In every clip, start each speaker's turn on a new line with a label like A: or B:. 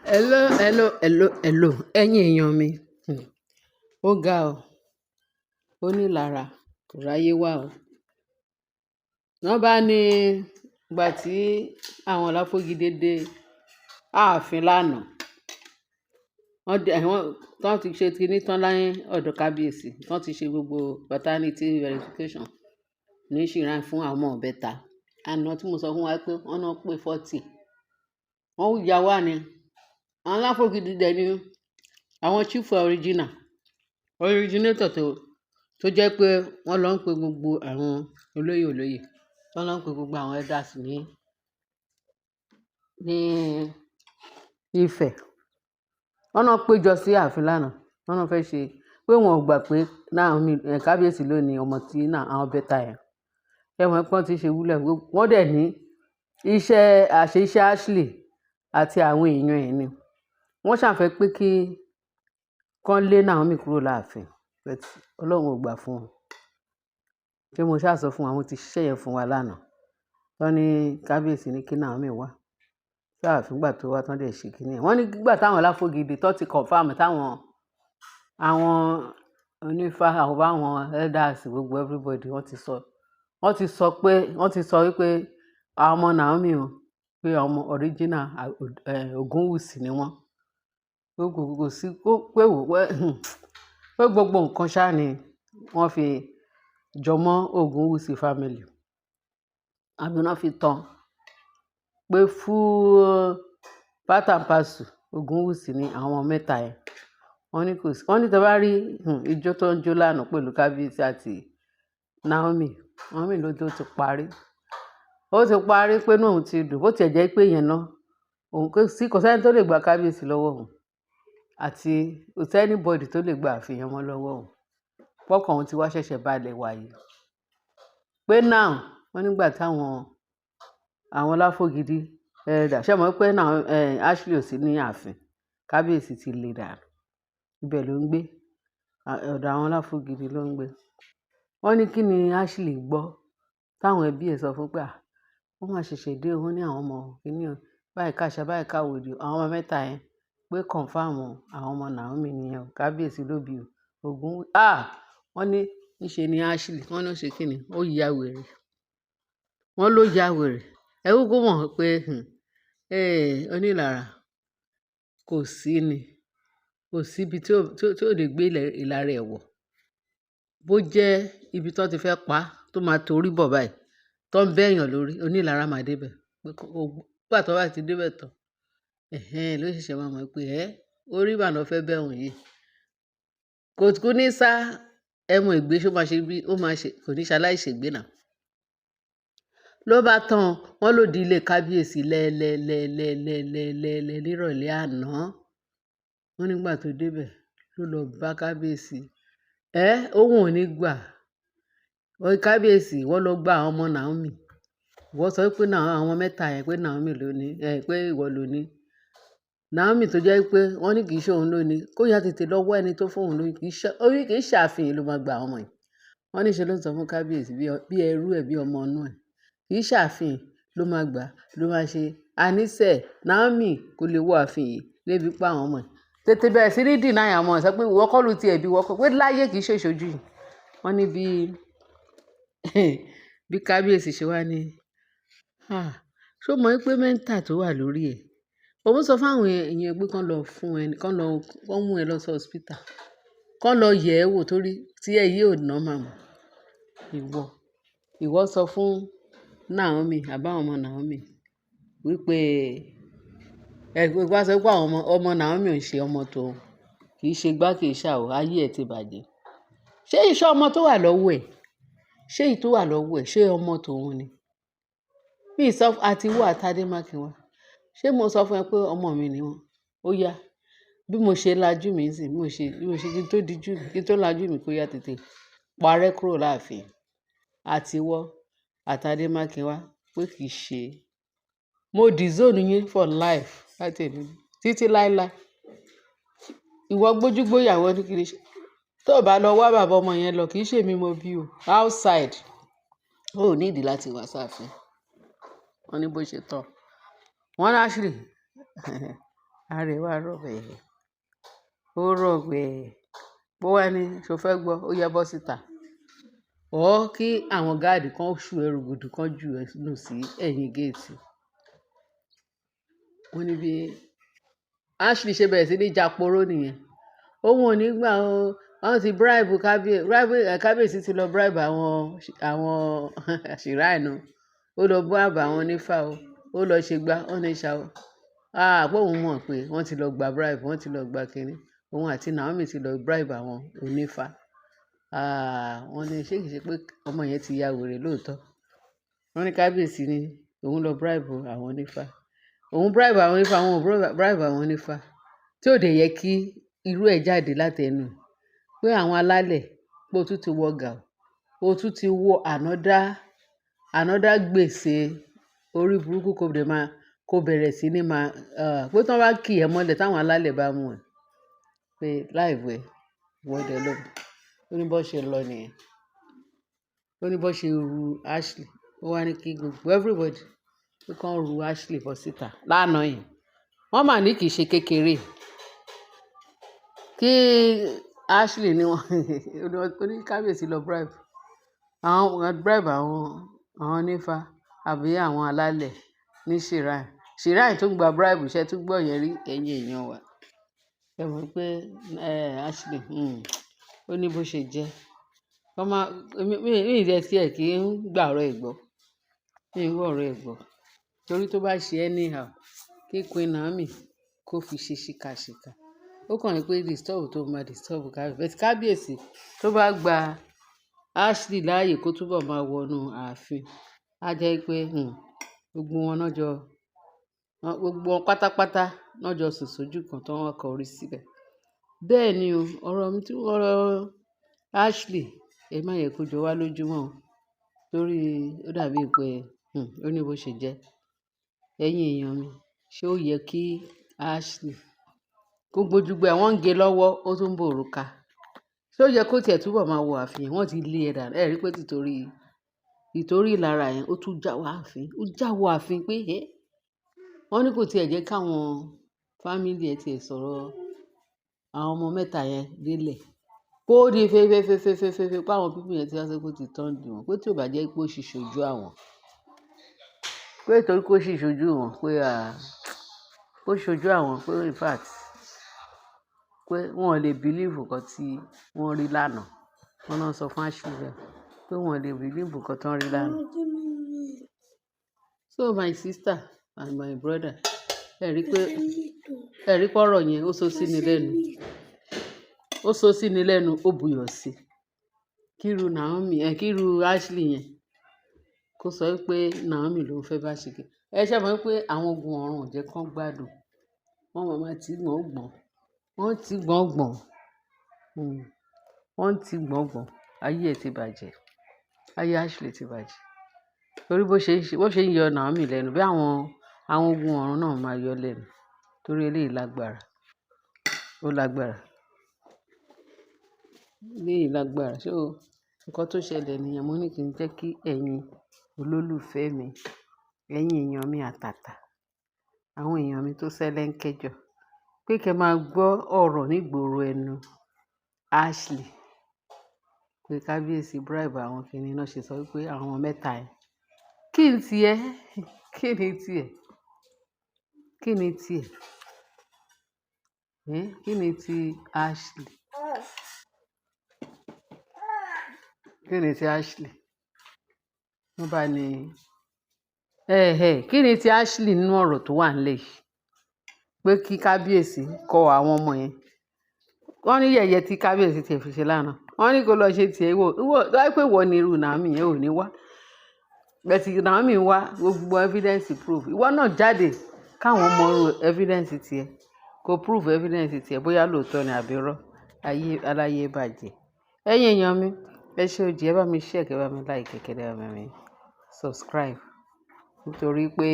A: Hello. Ẹ̀yin èèyàn mi. Hmm. Ó ga ọ, ó ní lára, kò ráyé wá o. Wọ́n bá ní ìgbà tí àwọn Ọláfógídé dé ààfin lánàá, wọ́n ti ṣe kinní tán láyé ọ̀dọ̀ kábíyèsí, wọ́n ti ṣe gbogbo paternity verification ní ṣìráì fún àwọn ọmọ ìbẹ́ta. Àná tí mo sọ fún wa pé wọ́n náà pé 40. Wọ́n ya wá ni. Àwọn Ọláfógídé dẹ̀ ni àwọn chief originator tó jẹ́ pé wọ́n lọ ń pe gbogbo àwọn olóyè, wọ́n lọ ń pe gbogbo àwọn elders ní Ifẹ̀. Wọ́n náà péjọ sí ààfin lánàá. Wọ́n náà fẹ́ ṣe pé wọn ò gbà pé kábíyèsí ló ní ọmọ tí àwọn bẹ́ta yẹn. Ẹ̀wọ̀n pọ́n ti ṣe wúlẹ̀. Wọ́n dẹ̀ ní iṣẹ́ Ashley àti àwọn èèyàn ẹ̀ ni. Wọ́n ṣàfẹ́ pé kán lé Naomi kúrò láàfin. Ọlọ́run ò gbà fún wọn. Ṣé mo ṣáà sọ fún wa, mo ti ṣiṣẹ́ yẹn fún wa lánàá. Wọ́n ní kábíyèsí ní kí Naomi wá. Sáàfin gbà tó wá tán dẹ̀ ṣe kíní ẹ̀. Wọ́n ní gbà táwọn Ọláfógídé tó ti confirm àwọn onífá àwọn elders gbogbo everybody wọ́n ti sọ wípé àwọn ọmọ Naomi o pé ọmọ original Ògúnwùsì ni wọ́n. Kò sí pé gbogbo nǹkan ṣáà ni wọ́n fi jọmọ́ Ògúnwùsì family. Àbí wọ́n fi tán pé fún part and parcel Ògúnwùsì ni àwọn mẹ́ta yẹn. Wọ́n ní tó bá rí ijó tó ń jó lánàá pẹ̀lú kábíyèsí àti Naomi ló tó ti parí. Ó ti parí pé náà òun ti dùn. Bó tiẹ̀ jẹ́ pé yẹn náà kò sẹ́ni tó lè gba kábíyèsí lọ́wọ́ òun àti kò sẹ́nibọ́dì tó lè gba àfihàn wọn lọ́wọ́ òun. Pọ́kàn òun ti wá ṣẹ̀ṣẹ̀ balẹ̀ wáyé. Pé náà wọ́n nígbà táwọn Ọláfógídé ṣé mọ̀ pé Ashley ò sí ní ààfin, kábíyèsí ti lé dànù. Ibẹ̀ ló ń gbé. Ọ̀dọ̀ àwọn Ọláfógídé ló ń gbé. Wọ́n ní kí ni Ashley gbọ́ táwọn ẹbí ẹ̀ sọ fún pé wọ́n máa ṣẹ̀ṣẹ̀ dé, wọ́n ní àwọn ọmọ kíní báyìí káṣá báyìí káwòdì àwọn ọmọ mẹ́ta yẹn pé confirm àwọn ọmọ Naomi nìyẹn o, kábíyèsí ló bí Ògún. Wọ́n ní níṣe ni Ashley wọ́n ló ṣe kíni ó ya wèrè. Wọ́n ló ya wèrè. Ẹ kúkú mọ̀ pé onílára kò sí ibi tí ò lè gbé ìlara ẹ̀ wọ̀. Bó jẹ́ ibi tó ti fẹ́ pa tó máa torí bọ̀ báyìí tó ń bẹ́yàn lórí, onílára máa débẹ̀. Nígbà tó bá ti débẹ̀ tán ló ṣẹ̀ṣẹ̀ máa mọ̀ pé orí ìbànú fẹ́ bẹ́hùn yìí. Kò kú ní sá ẹmu ìgbé ṣó máa ṣe bí ó máa ṣe, kò ní ṣaláìṣègbè náà. Ló bá tán wọ́n ló di ilé kábíyèsí lẹ́lẹ́lẹ́lẹ́lẹ́lẹ́ nírọ̀lẹ́ àná. Wọ́n nígbà tó débẹ̀ ló lọ bá kábíyèsí. Òun ò ní gbà. Kábíyèsí wọ́n lọ gba àwọn ọmọ Naomi. Wọ́n sọ pé àwọn mẹ́ta yẹn pé Naomi ló ní pé ìwọ ló ní. Naomi tó jẹ́ pé wọ́n ní kì í ṣe òun ló ní. Kó yá tètè lọ́wọ́ ẹni tó fún òun lóyún. Kì í ṣàfihàn ló máa gba àwọn ọmọ yìí. Wọ́n ní ṣe ló ń sọ fún kábíyèsí bí ẹrú ẹ̀ bí ọmọ inú ẹ̀. Kì í ṣàfihàn ló máa gbà ló máa ṣe. Àníṣe Naomi kò lè wọ ààfin yìí lébi pa àwọn ọmọ ẹ̀. Tètè bẹ̀rẹ̀ sí ní deny àwọn ọmọ ẹ̀ sọ pé ìwọ kọ́ ló ti ẹ̀bí wọ́kọ̀ pé láyé kì í ṣe ìṣojú yìí. Wọ́n ní bí kábíyèsí ṣe wá ní ṣó mọ̀ pé mẹ́ńtà tó wà lórí ẹ̀. Òun sọ fún àwọn èèyàn pé kán lọ mú ẹ lọ sí hospital. Kán lọ yẹ̀ ẹ́ wò torí tí ẹ yìí ò ná màmá. Ìwọ sọ fún Naomi àbáwọn ọmọ Naomi wípé wá sọ pé àwọn ọmọ Naomi ò ń ṣe ọmọ tòun. Kì í ṣe gbá kì í ṣàwò, ayé ẹ̀ ti bàjẹ́. Ṣé iṣẹ́ ọmọ tó wà lọ́wọ́ ẹ̀? Ṣé èyí tó wà lọ́wọ́ ẹ̀ ṣé ọmọ tòun ni? Bí àti wọ́ àtàdé mákínwá. Ṣé mo sọ fún ẹ pé ọmọ mi ni wọ́n? Ó yá. Bí mo ṣe lajú mi sí, bí mo ṣe kí n tó dijú mi, kí n tó lajú mi kó yá tètè parẹ́ kúrò láàfin. Àti wọ́ àtàdé mákínwá pé kì í ṣe. Mo disown yín for life láti èmi títí láéláé. Ìwọ gbójúgbóyàwó ní kiri ṣe. Tó bá lọ wá bàbá ọmọ yẹn lọ kì í ṣe mi mo bí o. Outside. Ó ní ìdí láti wá sáàfin. Wọ́n ní bó ṣe tán. Wọ́n ní Ashley Arẹwà rọ̀bẹ̀, ó rọ̀bẹ̀. Bó wá ní ṣo fẹ́ gbọ́, ó yẹ bọ́ síta. Ọ̀ kí àwọn gáàdì kan ṣù ẹrù gùdù kan jù ẹ nù sí ẹ̀yìn géètì. Wọ́n ní bí Ashley ṣe bẹ̀rẹ̀ sí ní jàporó nìyẹn. Òun ò ní gbà o, wọ́n ti bribe kábíyèsí ti lọ bribe àwọn Shrine o. Ó lọ bribe àwọn onífá o. Ó lọ ṣe gbá, wọ́n ní ṣá o. Pé òun mọ̀ pé wọ́n ti lọ gba bribe, wọ́n ti lọ gba kinní. Òun àti Naomi ti lọ bribe àwọn onífá. Wọ́n ní ṣé kìí ṣe pé ọmọ yẹn ti ya wèrè lóòótọ́. Wọ́n ní kábíyèsí ni òun lọ bribe àwọn onífá. Òun bribe àwọn onífá, àwọn ò bribe àwọn onífá. Tí ò dẹ̀ yẹ kí irú ẹ̀ jáde láti ẹnu ẹ̀. Pé àwọn alálẹ̀ pé o tún ti wọ gàù. O tún ti wọ another gbèsè orí burúkú kó bẹ̀rẹ̀ sí ní máa pé tí wọ́n bá kì ẹ́ mọ́lẹ̀ táwọn alálẹ̀ bá mú ẹ pé live ẹ wọ́dẹ lọ. Ó ní bó ṣe lọ nìyẹn. Ó ní bó ṣe ru Ashley. Ó wá ní kí gbogbo everybody pé kán ru Ashley bọ́ síta lánàá yìí. Wọ́n mà ní kì í ṣe kékeré. Kí Ashley ni wọ́n ní kábíyèsí lọ bribe. Bribe àwọn onífá àbí àwọn alálẹ̀ ní Shrine. Shrine tó ń gba bribe iṣẹ́ tó gbọ́ yẹn rí ẹ̀yin èèyàn wa. Ẹ mọ̀ pé Ashley ó ní bó ṣe jẹ́. Mi ìdẹ tí ẹ̀ kì í gbà ọ̀rọ̀ ẹ̀ gbọ́. Mi ì gbọ́ ọ̀rọ̀ ẹ̀ gbọ́. Torí tó bá ṣe anyhow kí Queen Naomi kó fi ṣe ṣìkàṣìkà. Ó kàn ní pé disturb tó máa disturb kábíyèsí tó bá gba Ashley láàyè kó túbọ̀ máa wọnú ààfin. Á jẹ́ pé gbogbo wọn pátápátá náà jọ sùn sójú kan tó wọ́n kọrí síbẹ̀. Bẹ́ẹ̀ ni o, ọ̀rọ̀ Ashley ẹ má yẹ kó jọ wá lójúmọ́ o. Torí ó dàbí pé ó ní bó ṣe jẹ́. Ẹ̀yin èèyàn mi, ṣé ó yẹ kí Ashley kó gbójúgbẹ́ wọ́n ń gé lọ́wọ́ ó tún ń bòrùka? Ṣé ó yẹ kó tiẹ̀ túbọ̀ máa wọ ààfin? Wọ́n ti lé ẹ dànù. Ẹ rí pé ìtorí ìlara yẹn ó tún já wọ ààfin. Ó já wọ ààfin pé wọ́n ní kò tiẹ̀ jẹ́ káwọn fámílì ẹ̀ tiẹ̀ sọ̀rọ̀ àwọn ọmọ mẹ́ta yẹn délẹ̀. Kó di fẹ́fẹ́fẹ́fẹ́fẹ́ pé àwọn pípù yẹn ti wá sọ pé ó ti tán dì wọ́n. Pé tí ò bá jẹ́ pé ó ṣì ṣojú àwọn. Pé torí kó ṣì ṣojú wọn pé ó ṣojú àwọn pé in fact pé wọn ò lè believe nǹkan tí wọ́n rí lánàá. Wọ́n náà sọ fún Ashley bẹ́ẹ̀ pé wọn ò lè believe nǹkan tí wọ́n rí lánàá. So my sister and my brother, ẹ rí pé ọ̀rọ̀ yẹn ó sọ sí ni lẹ́nu. Ó sọ sí ni lẹ́nu, ó buyọ̀ sí. Kíru Ashley yẹn kó sọ pé Naomi ló ń fẹ́ bá ṣe kí. Ẹ ṣe mọ̀ pé àwọn ogun ọ̀run ò jẹ́ kán gbádùn. Wọ́n máa ti gbọ̀ngbọ̀n. Wọ́n ti gbọ̀ngbọ̀n. Wọ́n ti gbọ̀ngbọ̀n. Ayé ẹ̀ ti bàjẹ́. Ayé Ashley ti bàjẹ́. Torí bó ṣe ń yọ Naomi lẹ́nu bí àwọn ogun ọ̀run náà máa yọ lẹ́nu. Torí eléyìí lágbára. Ó lágbára. Eléyìí lágbára. So nǹkan tó ṣẹlẹ̀ nìyẹn mo ní kí n jẹ́ kí ẹ̀yin olólùfẹ́ mi, ẹ̀yin èèyàn mi àtàtà, àwọn èèyàn mi tó ṣẹlẹ́ńkẹ́jọ pé kí ẹ máa gbọ́ ọ̀rọ̀ nígboro ẹnu Ashley pé kábíyèsí bribe àwọn kìnìún náà ṣe sọ wípé àwọn mẹ́ta ẹ̀. Kí ni tiẹ̀? Kí ni tiẹ̀? Kí ni tiẹ̀? Kí ni ti Ashley? Kí ni ti Ashley? Wọ́n bá ní kí ni ti Ashley nínú ọ̀rọ̀ tó wà nílẹ̀ yìí? Pé kí kábíyèsí kọ àwọn ọmọ yẹn. Wọ́n ní yẹ̀yẹ́ tí kábíyèsí tiẹ̀ fi ṣe lánàá. Wọ́n ní kó lọ ṣe tiẹ̀ wò. Láì pé ìwọ ni irú Naomi yẹn ò ní wá. Bẹ̀tì Naomi wá gbogbo evidence proof. Ìwọ náà jáde káwọn mọ irú evidence tiẹ̀. Kó prove evidence tiẹ̀ bóyá lóòótọ́ ni àbí irọ́. Aláyé bàjẹ́. Ẹ̀yin èèyàn mi, ẹ ṣé o jẹ́ ẹ bá mi share, kẹ́ bá mi like, kẹ́ bá mi subscribe. Nítorí pé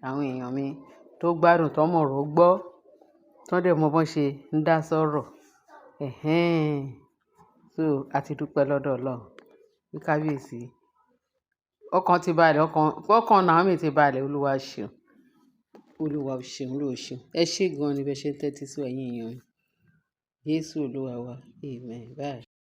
A: àwọn èèyàn mi tó gbádùn tó mọ̀rọ̀ gbọ́, tó dẹ̀ mọ bọ́n ṣe ń dá sọ́rọ̀. So a ti dúpẹ́ lọ́dọ̀ Ọlọ́run. Bí kábíyèsí, ọkàn ti balẹ̀, ọkàn Naomi ti balẹ̀, Olúwa ṣeun. Olúwa ò ṣeun, Olúwa ò ṣeun. Ẹ ṣé gan ni bẹ́ẹ̀ ṣe ń tẹ́tí sí wa ẹ̀yin èèyàn mi. Jésù Olúwa wa. Amen. Bye.